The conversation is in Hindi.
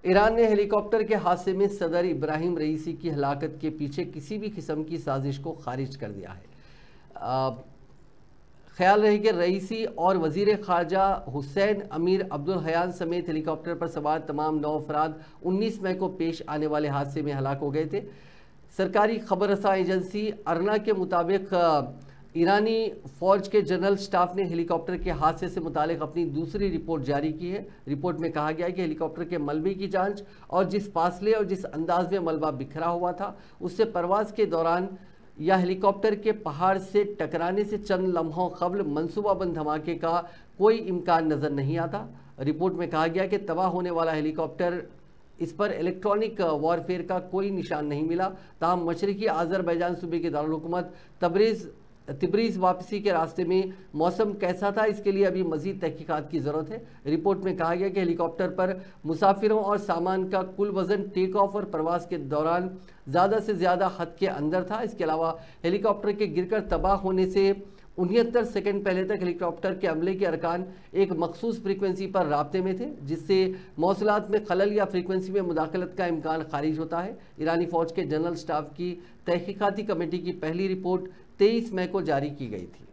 ईरान ने हेलीकॉप्टर के हादसे में सदर इब्राहिम रईसी की हलाकत के पीछे किसी भी किस्म की साजिश को खारिज कर दिया है। ख्याल रहे कि रईसी और वजीर खारजा हुसैन अमीर अब्दुल हयान समेत हेलीकॉप्टर पर सवार तमाम 9 अफराद 19 मई को पेश आने वाले हादसे में हलाक हो गए थे। सरकारी खबर रसा एजेंसी अरना के मुताबिक ईरानी फौज के जनरल स्टाफ ने हेलीकॉप्टर के हादसे से मुतालिक अपनी दूसरी रिपोर्ट जारी की है। रिपोर्ट में कहा गया है कि हेलीकॉप्टर के मलबे की जांच और जिस फासले और जिस अंदाज में मलबा बिखरा हुआ था उससे परवाज के दौरान या हेलीकॉप्टर के पहाड़ से टकराने से चंद लम्हों कबल मंसूबाबंद धमाके का कोई इम्कान नज़र नहीं आता। रिपोर्ट में कहा गया कि तबाह होने वाला हेलीकॉप्टर, इस पर इलेक्ट्रॉनिक वॉरफेयर का कोई निशान नहीं मिला। ताहम मशरकी आज़रबाईजान सूबे के दारुल-हुकूमत तिब्रीज़ वापसी के रास्ते में मौसम कैसा था, इसके लिए अभी मजीद तहकीकात की ज़रूरत है। रिपोर्ट में कहा गया कि हेलीकॉप्टर पर मुसाफिरों और सामान का कुल वजन टेक ऑफ और प्रवास के दौरान ज़्यादा से ज़्यादा हद के अंदर था। इसके अलावा हेलीकॉप्टर के गिरकर तबाह होने से 69 सेकंड पहले तक हेलीकॉप्टर के अमले के अरकान एक मखसूस फ्रीक्वेंसी पर राब्ते में थे, जिससे मौसलात में खलल या फ्रीक्वेंसी में मुदाखलत का इम्कान खारिज होता है। ईरानी फौज के जनरल स्टाफ की तहकीकाती कमेटी की पहली रिपोर्ट 23 मई को जारी की गई थी।